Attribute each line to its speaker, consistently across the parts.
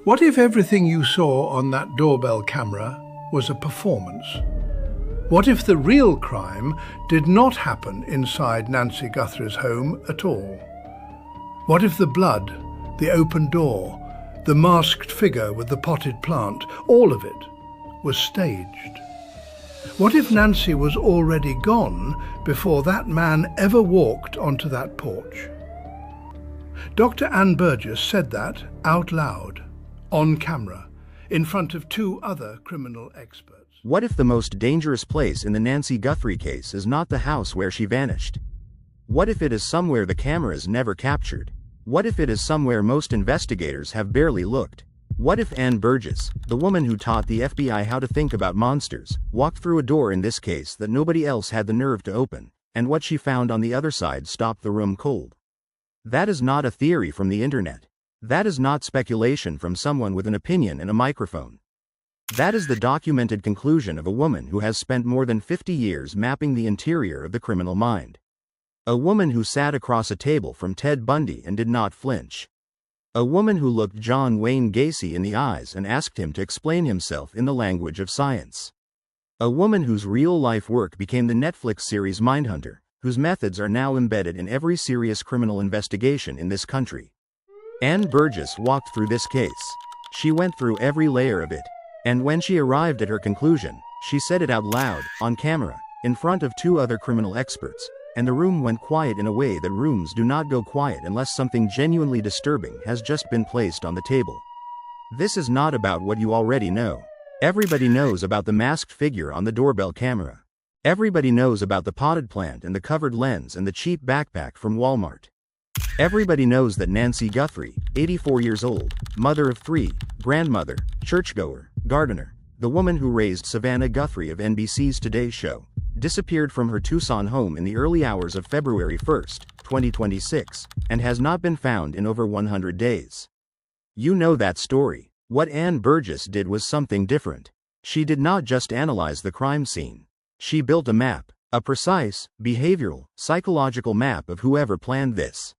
Speaker 1: What if everything you saw on that doorbell camera was a performance? What if the real crime did not happen inside Nancy Guthrie's home at all? What if the blood, the open door, the masked figure with the potted plant, all of it was staged? What if Nancy was already gone before that man ever walked onto that porch? Dr. Ann Burgess said that out loud, on camera, in front of two other criminal experts.
Speaker 2: What if the most dangerous place in the Nancy Guthrie case is not the house where she vanished? What if it is somewhere the cameras never captured? What if it is somewhere most investigators have barely looked? What if Ann Burgess, the woman who taught the FBI how to think about monsters, walked through a door in this case that nobody else had the nerve to open, and what she found on the other side stopped the room cold? That is not a theory from the internet. That is not speculation from someone with an opinion and a microphone. That is the documented conclusion of a woman who has spent more than 50 years mapping the interior of the criminal mind. A woman who sat across a table from Ted Bundy and did not flinch. A woman who looked John Wayne Gacy in the eyes and asked him to explain himself in the language of science. A woman whose real-life work became the Netflix series Mindhunter, whose methods are now embedded in every serious criminal investigation in this country. Ann Burgess walked through this case. She went through every layer of it. And when she arrived at her conclusion, she said it out loud, on camera, in front of two other criminal experts, and the room went quiet in a way that rooms do not go quiet unless something genuinely disturbing has just been placed on the table. This is not about what you already know. Everybody knows about the masked figure on the doorbell camera. Everybody knows about the potted plant and the covered lens and the cheap backpack from Walmart. Everybody knows that Nancy Guthrie, 84 years old, mother of 3, grandmother, churchgoer, gardener, the woman who raised Savannah Guthrie of NBC's Today Show, disappeared from her Tucson home in the early hours of February 1, 2026, and has not been found in over 100 days. You know that story. What Ann Burgess did was something different. She did not just analyze the crime scene. She built a map, a precise, behavioral, psychological map of whoever planned this.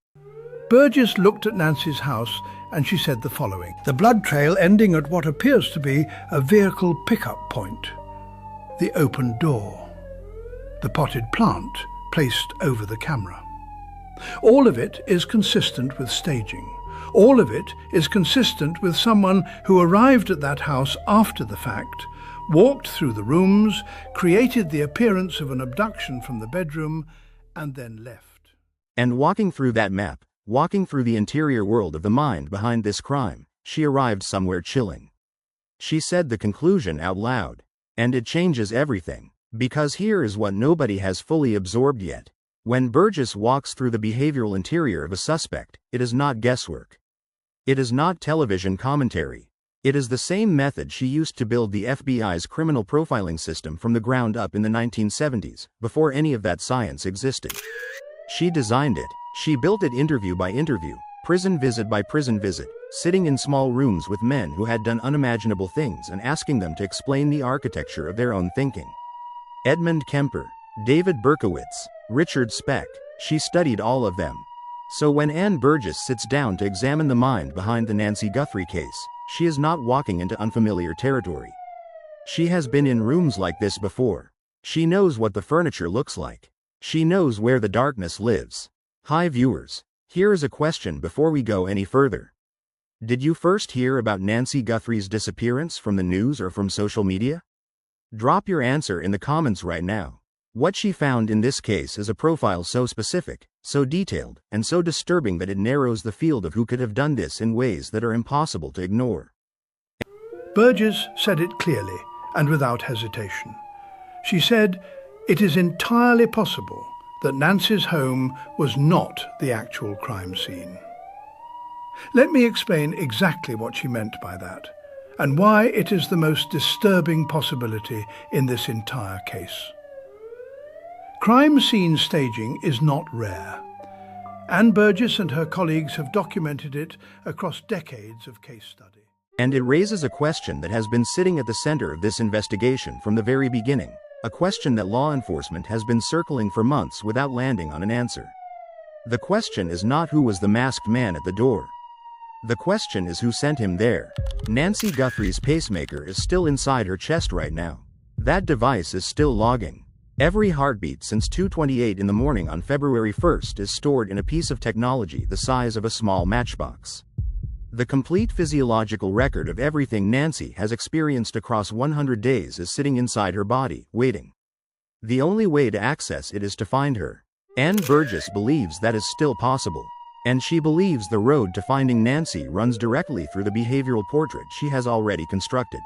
Speaker 1: Burgess looked at Nancy's house and she said the following: the blood trail ending at what appears to be a vehicle pickup point, the open door, the potted plant placed over the camera. All of it is consistent with staging. All of it is consistent with someone who arrived at that house after the fact, walked through the rooms, created the appearance of an abduction from the bedroom, and then left.
Speaker 2: And walking through that map, walking through the interior world of the mind behind this crime, she arrived somewhere chilling. She said the conclusion out loud. And it changes everything. Because here is what nobody has fully absorbed yet. When Burgess walks through the behavioral interior of a suspect, it is not guesswork. It is not television commentary. It is the same method she used to build the FBI's criminal profiling system from the ground up in the 1970s, before any of that science existed. She designed it. She built it interview by interview, prison visit by prison visit, sitting in small rooms with men who had done unimaginable things and asking them to explain the architecture of their own thinking. Edmund Kemper, David Berkowitz, Richard Speck, she studied all of them. So when Ann Burgess sits down to examine the mind behind the Nancy Guthrie case, she is not walking into unfamiliar territory. She has been in rooms like this before. She knows what the furniture looks like. She knows where the darkness lives. Hi viewers, here is a question before we go any further. Did you first hear about Nancy Guthrie's disappearance from the news or from social media? Drop your answer in the comments right now. What she found in this case is a profile so specific, so detailed, and so disturbing that it narrows the field of who could have done this in ways that are impossible to ignore.
Speaker 1: Burgess said it clearly and without hesitation. She said, it is entirely possible that Nancy's home was not the actual crime scene. Let me explain exactly what she meant by that, and why it is the most disturbing possibility in this entire case. Crime scene staging is not rare. Ann Burgess and her colleagues have documented it across decades of case study.
Speaker 2: And it raises a question that has been sitting at the center of this investigation from the very beginning, a question that law enforcement has been circling for months without landing on an answer. The question is not who was the masked man at the door. The question is who sent him there. Nancy Guthrie's pacemaker is still inside her chest right now. That device is still logging. Every heartbeat since 2:28 in the morning on February 1st is stored in a piece of technology the size of a small matchbox. The complete physiological record of everything Nancy has experienced across 100 days is sitting inside her body, waiting. The only way to access it is to find her. Ann Burgess believes that is still possible. And she believes the road to finding Nancy runs directly through the behavioral portrait she has already constructed.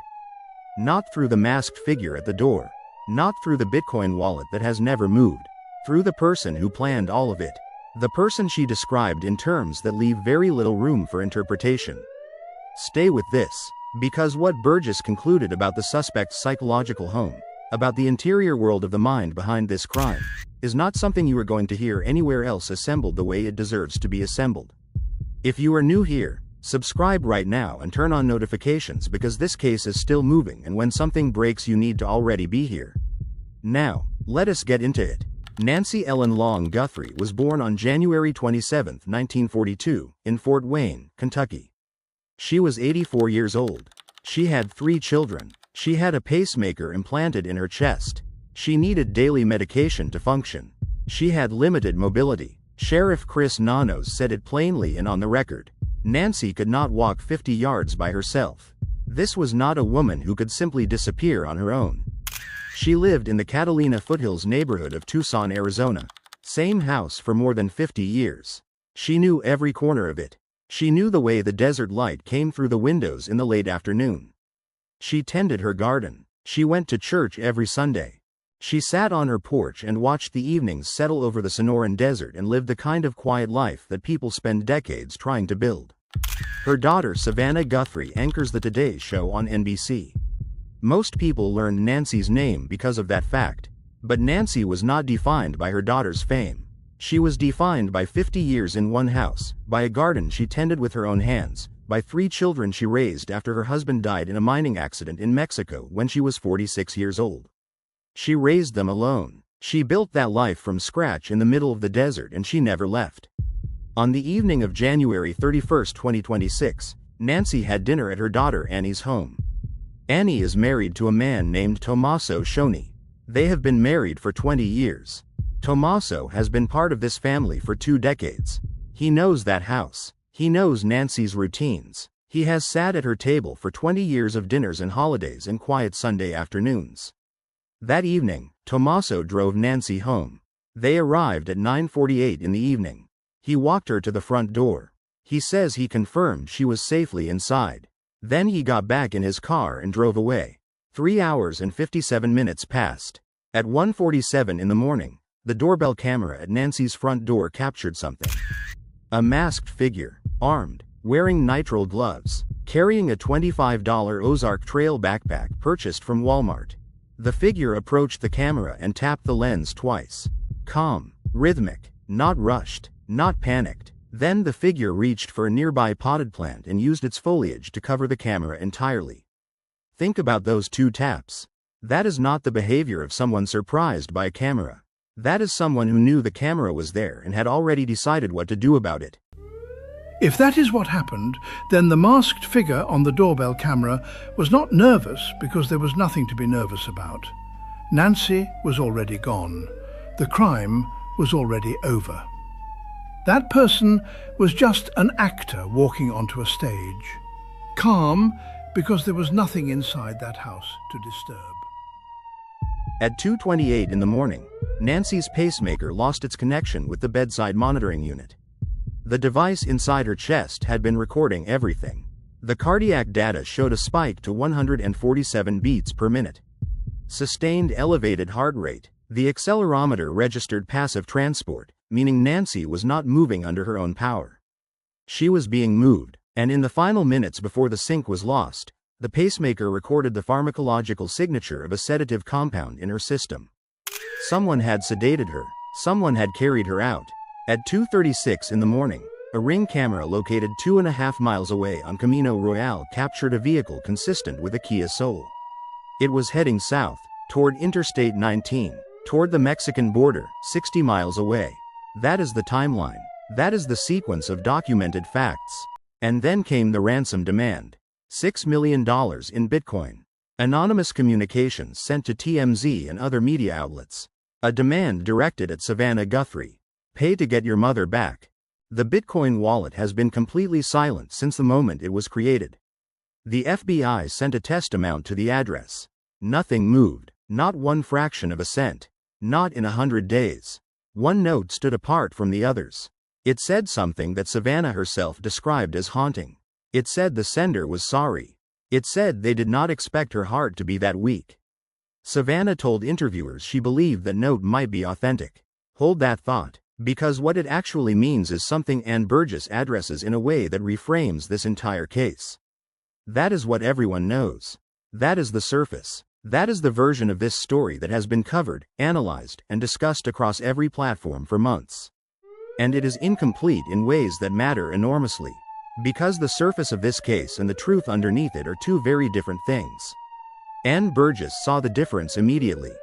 Speaker 2: Not through the masked figure at the door. Not through the Bitcoin wallet that has never moved. Through the person who planned all of it. The person she described in terms that leave very little room for interpretation. Stay with this, because what Burgess concluded about the suspect's psychological home, about the interior world of the mind behind this crime, is not something you are going to hear anywhere else assembled the way it deserves to be assembled. If you are new here, subscribe right now and turn on notifications because this case is still moving and when something breaks you need to already be here. Now, let us get into it. Nancy Ellen Long Guthrie was born on January 27, 1942, in Fort Wayne, Kentucky. She was 84 years old. She had 3 children. She had a pacemaker implanted in her chest. She needed daily medication to function. She had limited mobility. Sheriff Chris Nanos said it plainly and on the record. Nancy could not walk 50 yards by herself. This was not a woman who could simply disappear on her own. She lived in the Catalina Foothills neighborhood of Tucson, Arizona. Same house for more than 50 years. She knew every corner of it. She knew the way the desert light came through the windows in the late afternoon. She tended her garden. She went to church every Sunday. She sat on her porch and watched the evenings settle over the Sonoran Desert and lived the kind of quiet life that people spend decades trying to build. Her daughter Savannah Guthrie anchors the Today Show on NBC. Most people learned Nancy's name because of that fact, but Nancy was not defined by her daughter's fame. She was defined by 50 years in one house, by a garden she tended with her own hands, by 3 children she raised after her husband died in a mining accident in Mexico when she was 46 years old. She raised them alone. She built that life from scratch in the middle of the desert and she never left. On the evening of January 31, 2026, Nancy had dinner at her daughter Annie's home. Annie is married to a man named Tommaso Shoney. They have been married for 20 years. Tommaso has been part of this family for 2 decades. He knows that house. He knows Nancy's routines. He has sat at her table for 20 years of dinners and holidays and quiet Sunday afternoons. That evening, Tommaso drove Nancy home. They arrived at 9:48 in the evening. He walked her to the front door. He says he confirmed she was safely inside. Then he got back in his car and drove away. 3 hours and 57 minutes passed. At 1:47 in the morning, the doorbell camera at Nancy's front door captured something. A masked figure, armed, wearing nitrile gloves, carrying a $25 Ozark Trail backpack purchased from Walmart. The figure approached the camera and tapped the lens twice. Calm, rhythmic, not rushed, not panicked. Then the figure reached for a nearby potted plant and used its foliage to cover the camera entirely. Think about those 2 taps. That is not the behavior of someone surprised by a camera. That is someone who knew the camera was there and had already decided what to do about it.
Speaker 1: If that is what happened, then the masked figure on the doorbell camera was not nervous because there was nothing to be nervous about. Nancy was already gone. The crime was already over. That person was just an actor walking onto a stage. Calm because there was nothing inside that house to disturb.
Speaker 2: At 2:28 in the morning, Nancy's pacemaker lost its connection with the bedside monitoring unit. The device inside her chest had been recording everything. The cardiac data showed a spike to 147 beats per minute. Sustained elevated heart rate. The accelerometer registered passive transport, meaning Nancy was not moving under her own power. She was being moved, and in the final minutes before the sync was lost, the pacemaker recorded the pharmacological signature of a sedative compound in her system. Someone had sedated her. Someone had carried her out. At 2:36 in the morning, a Ring camera located 2.5 miles away on Camino Royale captured a vehicle consistent with a Kia Soul. It was heading south, toward Interstate 19, toward the Mexican border, 60 miles away. That is the timeline. That is the sequence of documented facts. And then came the ransom demand. $6 million in Bitcoin. Anonymous communications sent to TMZ and other media outlets. A demand directed at Savannah Guthrie. Pay to get your mother back. The Bitcoin wallet has been completely silent since the moment it was created. The FBI sent a test amount to the address. Nothing moved, not one fraction of a cent. Not in 100 days. One note stood apart from the others. It said something that Savannah herself described as haunting. It said the sender was sorry. It said they did not expect her heart to be that weak. Savannah told interviewers she believed that note might be authentic. Hold that thought, because what it actually means is something Ann Burgess addresses in a way that reframes this entire case. That is what everyone knows. That is the surface. That is the version of this story that has been covered, analyzed, and discussed across every platform for months. And it is incomplete in ways that matter enormously. Because the surface of this case and the truth underneath it are two very different things. Ann Burgess saw the difference immediately.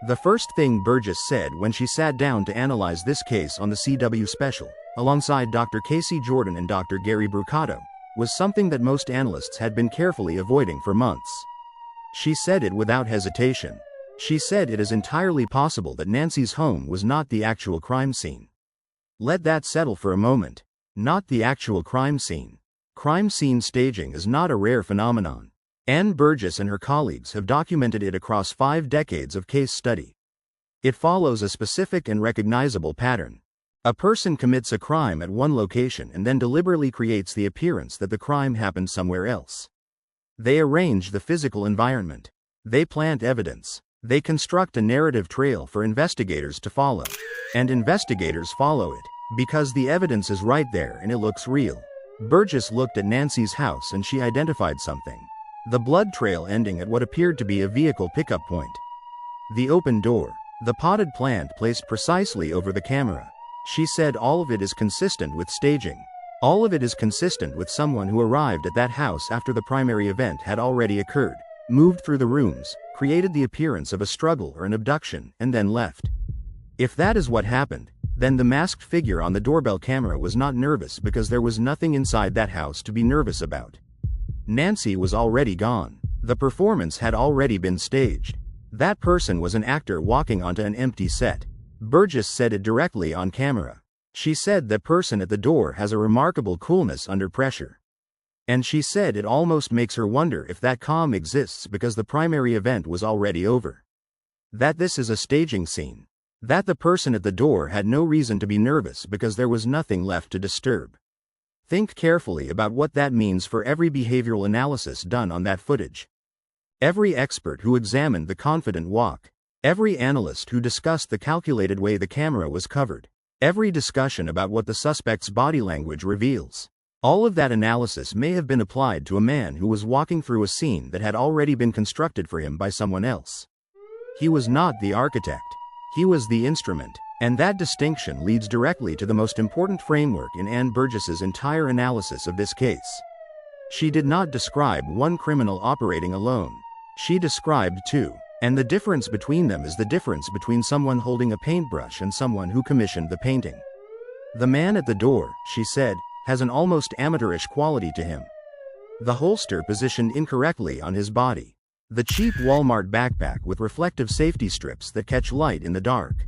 Speaker 2: The first thing Burgess said when she sat down to analyze this case on the CW special, alongside Dr. Casey Jordan and Dr. Gary Brucato, was something that most analysts had been carefully avoiding for months. She said it without hesitation. She said it is entirely possible that Nancy's home was not the actual crime scene. Let that settle for a moment. Not the actual crime scene. Crime scene staging is not a rare phenomenon. Ann Burgess and her colleagues have documented it across 5 decades of case study. It follows a specific and recognizable pattern. A person commits a crime at one location and then deliberately creates the appearance that the crime happened somewhere else. They arrange the physical environment. They plant evidence. They construct a narrative trail for investigators to follow. And investigators follow it, because the evidence is right there and it looks real. Burgess looked at Nancy's house and she identified something. The blood trail ending at what appeared to be a vehicle pickup point. The open door. The potted plant placed precisely over the camera. She said all of it is consistent with staging. All of it is consistent with someone who arrived at that house after the primary event had already occurred, moved through the rooms, created the appearance of a struggle or an abduction, and then left. If that is what happened, then the masked figure on the doorbell camera was not nervous because there was nothing inside that house to be nervous about. Nancy was already gone. The performance had already been staged. That person was an actor walking onto an empty set. Burgess said it directly on camera. She said that person at the door has a remarkable coolness under pressure. And she said it almost makes her wonder if that calm exists because the primary event was already over. That this is a staging scene. That the person at the door had no reason to be nervous because there was nothing left to disturb. Think carefully about what that means for every behavioral analysis done on that footage. Every expert who examined the confident walk. Every analyst who discussed the calculated way the camera was covered. Every discussion about what the suspect's body language reveals. All of that analysis may have been applied to a man who was walking through a scene that had already been constructed for him by someone else. He was not the architect. He was the instrument. And that distinction leads directly to the most important framework in Ann Burgess's entire analysis of this case. She did not describe one criminal operating alone. She described two. And the difference between them is the difference between someone holding a paintbrush and someone who commissioned the painting. The man at the door, she said, has an almost amateurish quality to him. The holster positioned incorrectly on his body. The cheap Walmart backpack with reflective safety strips that catch light in the dark.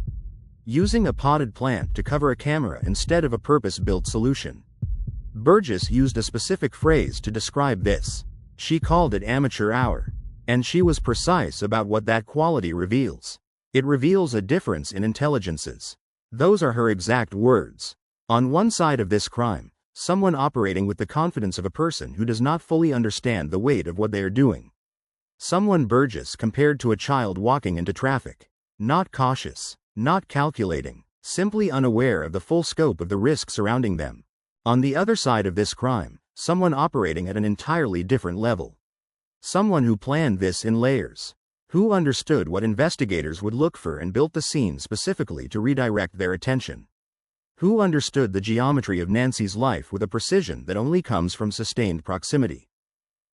Speaker 2: Using a potted plant to cover a camera instead of a purpose-built solution. Burgess used a specific phrase to describe this. She called it amateur hour. And she was precise about what that quality reveals. It reveals a difference in intelligences. Those are her exact words. On one side of this crime, someone operating with the confidence of a person who does not fully understand the weight of what they are doing. Someone Burgess compared to a child walking into traffic. Not cautious, not calculating, simply unaware of the full scope of the risk surrounding them. On the other side of this crime, someone operating at an entirely different level. Someone who planned this in layers. Who understood what investigators would look for and built the scene specifically to redirect their attention. Who understood the geometry of Nancy's life with a precision that only comes from sustained proximity.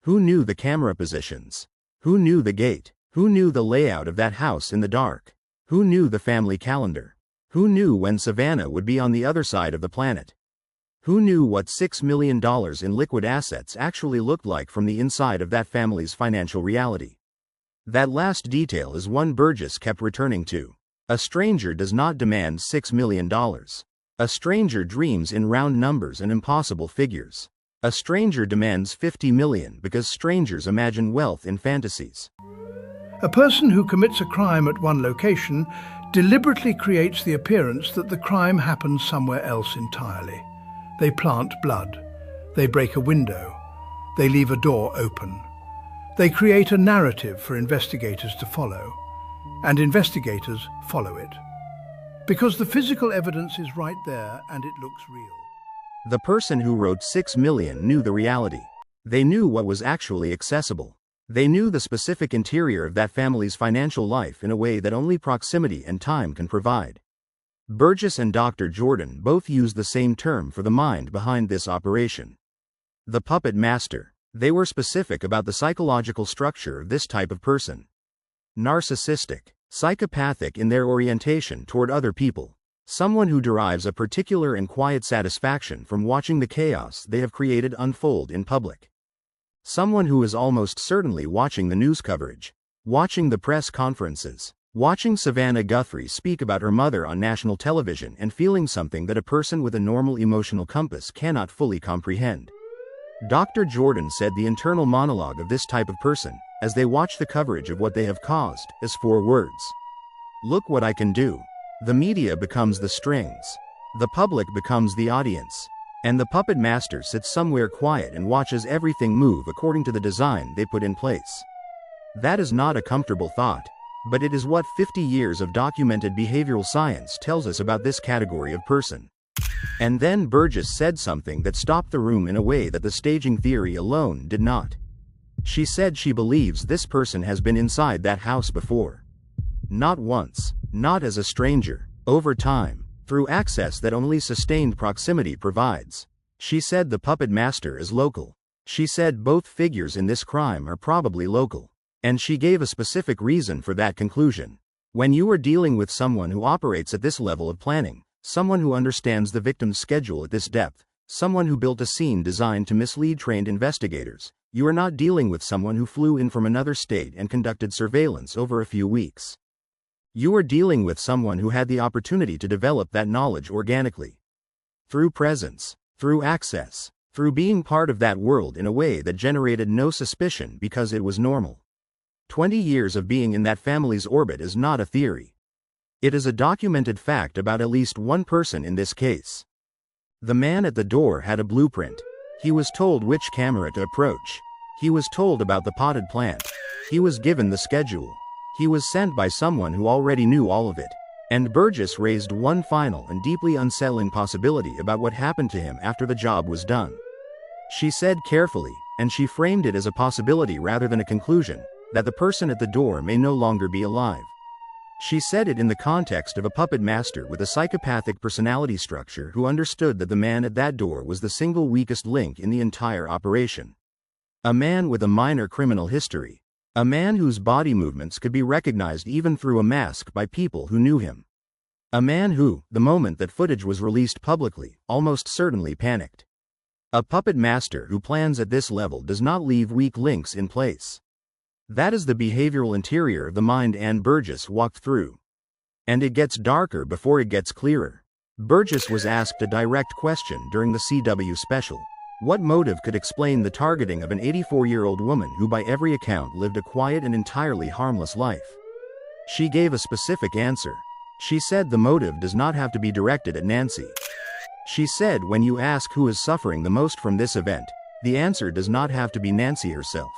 Speaker 2: Who knew the camera positions. Who knew the gate. Who knew the layout of that house in the dark. Who knew the family calendar. Who knew when Savannah would be on the other side of the planet. Who knew what $6 million in liquid assets actually looked like from the inside of that family's financial reality? That last detail is one Burgess kept returning to. A stranger does not demand $6 million. A stranger dreams in round numbers and impossible figures. A stranger demands 50 million because strangers imagine wealth in fantasies.
Speaker 1: A person who commits a crime at one location deliberately creates the appearance that the crime happens somewhere else entirely. They plant blood. They break a window. They leave a door open. They create a narrative for investigators to follow, and investigators follow it. Because the physical evidence is right there and it looks real.
Speaker 2: The person who wrote 6 million knew the reality. They knew what was actually accessible. They knew the specific interior of that family's financial life in a way that only proximity and time can provide. Burgess and Dr. Jordan both used the same term for the mind behind this operation. The puppet master. They were specific about the psychological structure of this type of person. Narcissistic, psychopathic in their orientation toward other people. Someone who derives a particular and quiet satisfaction from watching the chaos they have created unfold in public. Someone who is almost certainly watching the news coverage, watching the press conferences, watching Savannah Guthrie speak about her mother on national television and feeling something that a person with a normal emotional compass cannot fully comprehend. Dr. Jordan said the internal monologue of this type of person, as they watch the coverage of what they have caused, is 4 words. Look what I can do. The media becomes the strings. The public becomes the audience. And the puppet master sits somewhere quiet and watches everything move according to the design they put in place. That is not a comfortable thought, but it is what 50 years of documented behavioral science tells us about this category of person. And then Burgess said something that stopped the room in a way that the staging theory alone did not. She said she believes this person has been inside that house before. Not once, not as a stranger, over time, through access that only sustained proximity provides. She said the puppet master is local. She said both figures in this crime are probably local. And she gave a specific reason for that conclusion. When you are dealing with someone who operates at this level of planning, someone who understands the victim's schedule at this depth, someone who built a scene designed to mislead trained investigators, you are not dealing with someone who flew in from another state and conducted surveillance over a few weeks. You are dealing with someone who had the opportunity to develop that knowledge organically. Through presence, through access, through being part of that world in a way that generated no suspicion because it was normal. 20 years of being in that family's orbit is not a theory. It is a documented fact about at least one person in this case. The man at the door had a blueprint. He was told which camera to approach. He was told about the potted plant. He was given the schedule. He was sent by someone who already knew all of it. And Burgess raised one final and deeply unsettling possibility about what happened to him after the job was done. She said carefully, and she framed it as a possibility rather than a conclusion, that the person at the door may no longer be alive. She said it in the context of a puppet master with a psychopathic personality structure who understood that the man at that door was the single weakest link in the entire operation. A man with a minor criminal history. A man whose body movements could be recognized even through a mask by people who knew him. A man who, the moment that footage was released publicly, almost certainly panicked. A puppet master who plans at this level does not leave weak links in place. That is the behavioral interior of the mind Ann Burgess walked through. And it gets darker before it gets clearer. Burgess was asked a direct question during the CW special. What motive could explain the targeting of an 84-year-old woman who by every account lived a quiet and entirely harmless life? She gave a specific answer. She said the motive does not have to be directed at Nancy. She said when you ask who is suffering the most from this event, the answer does not have to be Nancy herself.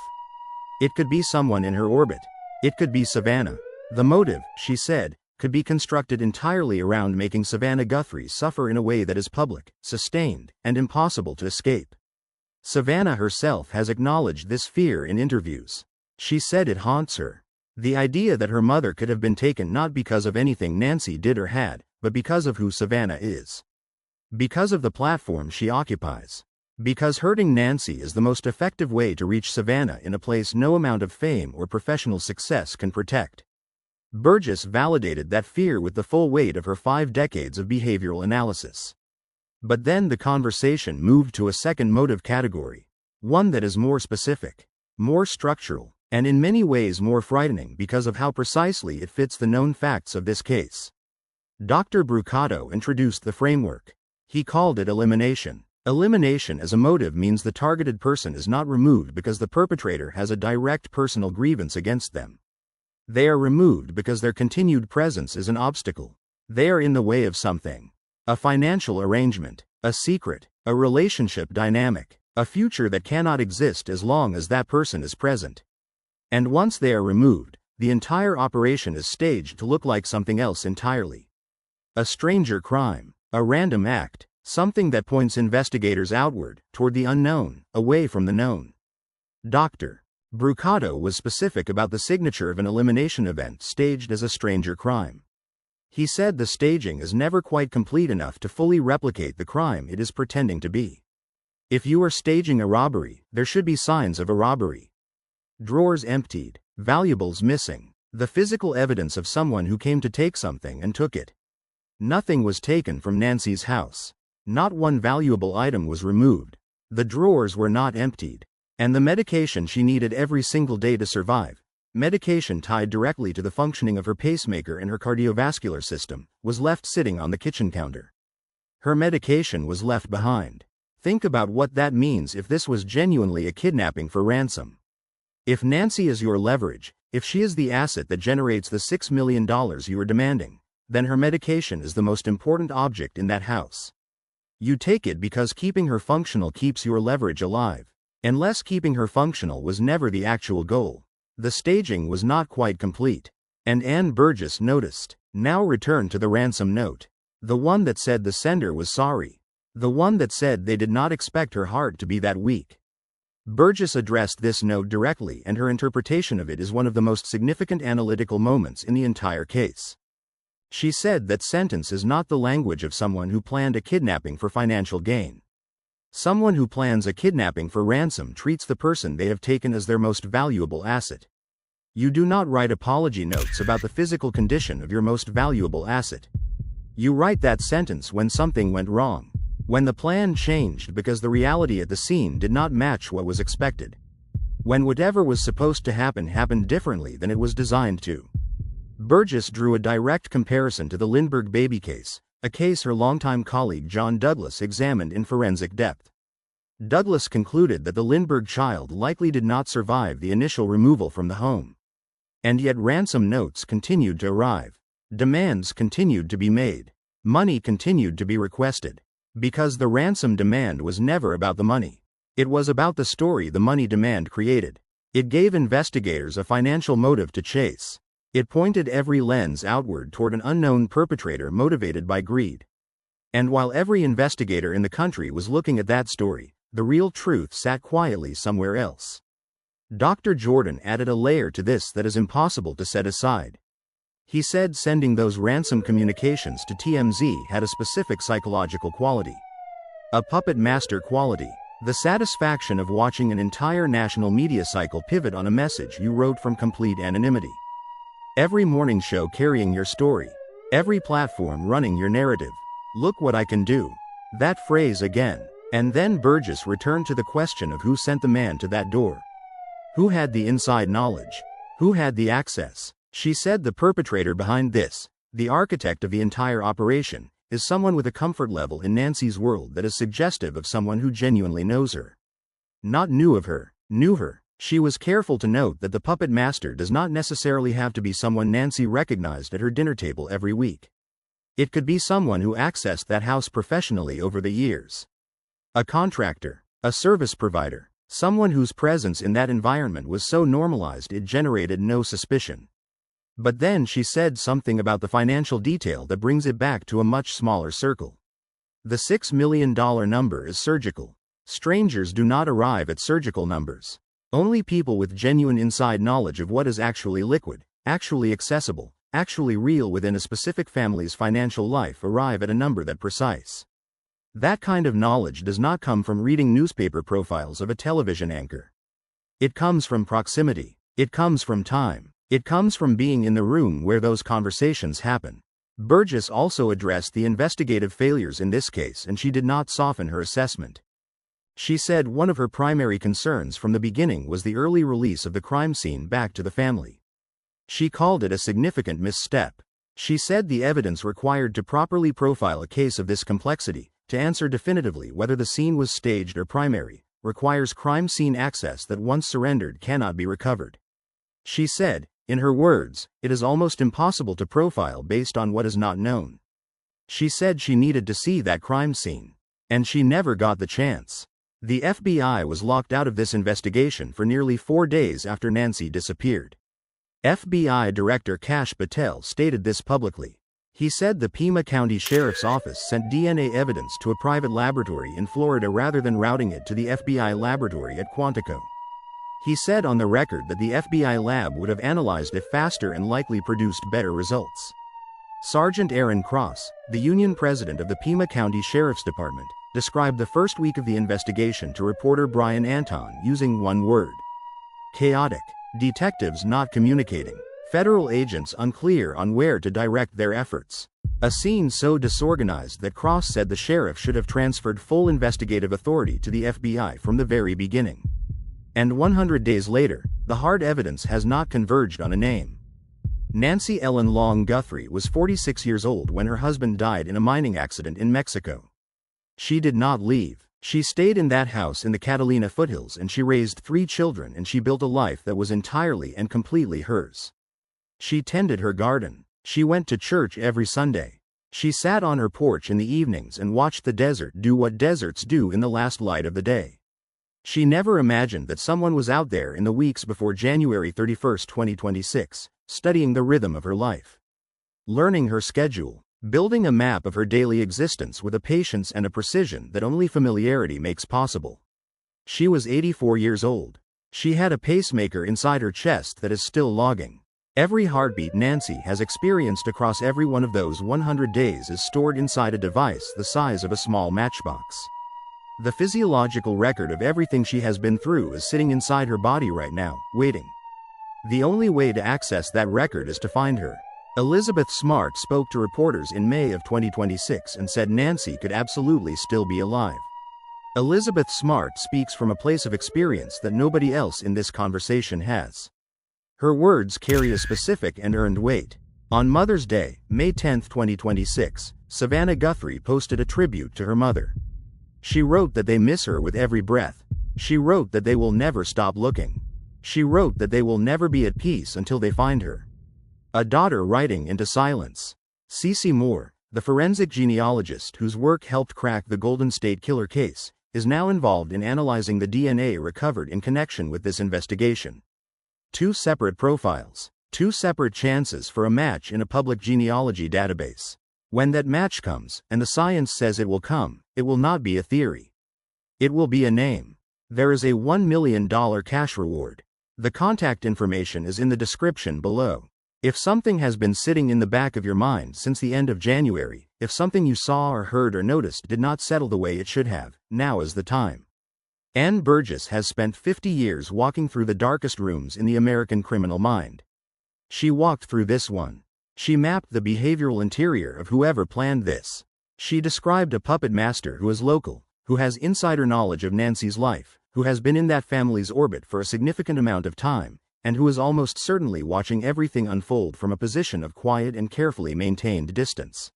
Speaker 2: It could be someone in her orbit. It could be Savannah. The motive, she said, could be constructed entirely around making Savannah Guthrie suffer in a way that is public, sustained, and impossible to escape. Savannah herself has acknowledged this fear in interviews. She said it haunts her. The idea that her mother could have been taken not because of anything Nancy did or had, but because of who Savannah is. Because of the platform she occupies. Because hurting Nancy is the most effective way to reach Savannah in a place no amount of fame or professional success can protect. Burgess validated that fear with the full weight of her 5 decades of behavioral analysis. But then the conversation moved to a second motive category, one that is more specific, more structural, and in many ways more frightening because of how precisely it fits the known facts of this case. Dr. Brucato introduced the framework. He called it elimination. Elimination as a motive means the targeted person is not removed because the perpetrator has a direct personal grievance against them. They are removed because their continued presence is an obstacle. They are in the way of something. A financial arrangement, a secret, a relationship dynamic, a future that cannot exist as long as that person is present. And once they are removed, the entire operation is staged to look like something else entirely. A stranger crime, a random act, something that points investigators outward, toward the unknown, away from the known. Dr. Brucato was specific about the signature of an elimination event staged as a stranger crime. He said the staging is never quite complete enough to fully replicate the crime it is pretending to be. If you are staging a robbery, there should be signs of a robbery. Drawers emptied, valuables missing, the physical evidence of someone who came to take something and took it. Nothing was taken from Nancy's house. Not one valuable item was removed. The drawers were not emptied. And the medication she needed every single day to survive, medication tied directly to the functioning of her pacemaker and her cardiovascular system, was left sitting on the kitchen counter. Her medication was left behind. Think about what that means if this was genuinely a kidnapping for ransom. If Nancy is your leverage, if she is the asset that generates the $6 million you are demanding, then her medication is the most important object in that house. You take it because keeping her functional keeps your leverage alive. Unless keeping her functional was never the actual goal, the staging was not quite complete. And Ann Burgess noticed. Now return to the ransom note. The one that said the sender was sorry. The one that said they did not expect her heart to be that weak. Burgess addressed this note directly, and her interpretation of it is one of the most significant analytical moments in the entire case. She said that sentence is not the language of someone who planned a kidnapping for financial gain. Someone who plans a kidnapping for ransom treats the person they have taken as their most valuable asset. You do not write apology notes about the physical condition of your most valuable asset. You write that sentence when something went wrong, when the plan changed because the reality at the scene did not match what was expected, when whatever was supposed to happen happened differently than it was designed to. Burgess drew a direct comparison to the Lindbergh baby case, a case her longtime colleague John Douglas examined in forensic depth. Douglas concluded that the Lindbergh child likely did not survive the initial removal from the home. And yet ransom notes continued to arrive. Demands continued to be made. Money continued to be requested. Because the ransom demand was never about the money. It was about the story the money demand created. It gave investigators a financial motive to chase. It pointed every lens outward toward an unknown perpetrator motivated by greed. And while every investigator in the country was looking at that story, the real truth sat quietly somewhere else. Dr. Jordan added a layer to this that is impossible to set aside. He said sending those ransom communications to TMZ had a specific psychological quality. A puppet master quality. The satisfaction of watching an entire national media cycle pivot on a message you wrote from complete anonymity. Every morning show carrying your story. Every platform running your narrative. Look what I can do. That phrase again. And then Burgess returned to the question of who sent the man to that door. Who had the inside knowledge? Who had the access? She said the perpetrator behind this, the architect of the entire operation, is someone with a comfort level in Nancy's world that is suggestive of someone who genuinely knows her. Not knew of her, knew her. She was careful to note that the puppet master does not necessarily have to be someone Nancy recognized at her dinner table every week. It could be someone who accessed that house professionally over the years. A contractor, a service provider, someone whose presence in that environment was so normalized it generated no suspicion. But then she said something about the financial detail that brings it back to a much smaller circle. The $6 million number is surgical. Strangers do not arrive at surgical numbers. Only people with genuine inside knowledge of what is actually liquid, actually accessible, actually real within a specific family's financial life arrive at a number that precise. That kind of knowledge does not come from reading newspaper profiles of a television anchor. It comes from proximity. It comes from time. It comes from being in the room where those conversations happen. Burgess also addressed the investigative failures in this case, and she did not soften her assessment. She said one of her primary concerns from the beginning was the early release of the crime scene back to the family. She called it a significant misstep. She said the evidence required to properly profile a case of this complexity, to answer definitively whether the scene was staged or primary, requires crime scene access that once surrendered cannot be recovered. She said, in her words, it is almost impossible to profile based on what is not known. She said she needed to see that crime scene. And she never got the chance. The FBI was locked out of this investigation for nearly 4 days after Nancy disappeared. FBI Director Kash Patel stated this publicly. He said the Pima County Sheriff's Office sent DNA evidence to a private laboratory in Florida rather than routing it to the FBI laboratory at Quantico. He said on the record that the FBI lab would have analyzed it faster and likely produced better results. Sergeant Aaron Cross, the union president of the Pima County Sheriff's Department, described the first week of the investigation to reporter Brian Anton using one word: chaotic. Detectives not communicating. Federal agents unclear on where to direct their efforts. A scene so disorganized that Cross said the sheriff should have transferred full investigative authority to the FBI from the very beginning. And 100 days later, the hard evidence has not converged on a name. Nancy Ellen Long Guthrie was 46 years old when her husband died in a mining accident in Mexico. She did not leave. She stayed in that house in the Catalina foothills, and she raised 3 children, and she built a life that was entirely and completely hers. She tended her garden. She went to church every Sunday. She sat on her porch in the evenings and watched the desert do what deserts do in the last light of the day. She never imagined that someone was out there in the weeks before January 31, 2026, studying the rhythm of her life, learning her schedule, building a map of her daily existence with a patience and a precision that only familiarity makes possible. She was 84 years old. She had a pacemaker inside her chest that is still logging. Every heartbeat Nancy has experienced across every one of those 100 days is stored inside a device the size of a small matchbox. The physiological record of everything she has been through is sitting inside her body right now, waiting. The only way to access that record is to find her. Elizabeth Smart spoke to reporters in May of 2026 and said Nancy could absolutely still be alive. Elizabeth Smart speaks from a place of experience that nobody else in this conversation has. Her words carry a specific and earned weight. On Mother's Day, May 10, 2026, Savannah Guthrie posted a tribute to her mother. She wrote that they miss her with every breath. She wrote that they will never stop looking. She wrote that they will never be at peace until they find her. A daughter writing into silence. CeCe Moore, the forensic genealogist whose work helped crack the Golden State Killer case, is now involved in analyzing the DNA recovered in connection with this investigation. 2 separate profiles. 2 separate chances for a match in a public genealogy database. When that match comes, and the science says it will come, it will not be a theory. It will be a name. There is a $1 million cash reward. The contact information is in the description below. If something has been sitting in the back of your mind since the end of January, if something you saw or heard or noticed did not settle the way it should have, now is the time. Ann Burgess has spent 50 years walking through the darkest rooms in the American criminal mind. She walked through this one. She mapped the behavioral interior of whoever planned this. She described a puppet master who is local, who has insider knowledge of Nancy's life, who has been in that family's orbit for a significant amount of time, and who is almost certainly watching everything unfold from a position of quiet and carefully maintained distance.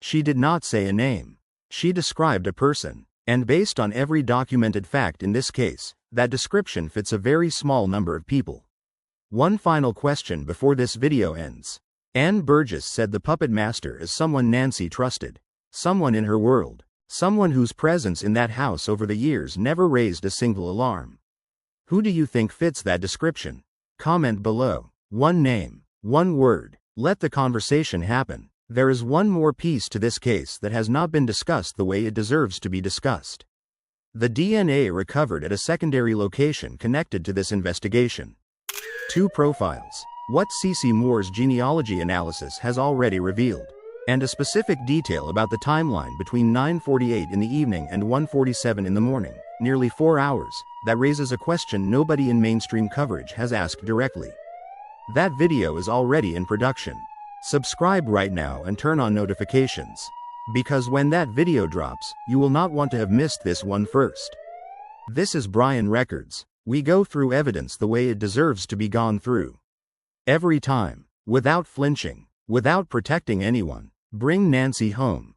Speaker 2: She did not say a name. She described a person, and based on every documented fact in this case, that description fits a very small number of people. One final question before this video ends. Ann Burgess said the puppet master is someone Nancy trusted, someone in her world, someone whose presence in that house over the years never raised a single alarm. Who do you think fits that description? Comment below. One name, one word. Let the conversation happen. There is one more piece to this case that has not been discussed the way it deserves to be discussed. The DNA recovered at a secondary location connected to this investigation. 2 profiles. What CeCe Moore's genealogy analysis has already revealed. And a specific detail about the timeline between 9:48 in the evening and 1:47 in the morning, nearly 4 hours, that raises a question nobody in mainstream coverage has asked directly. That video is already in production. Subscribe right now and turn on notifications. Because when that video drops, you will not want to have missed this one first. This is Brian Records. We go through evidence the way it deserves to be gone through. Every time, without flinching, without protecting anyone. Bring Nancy home.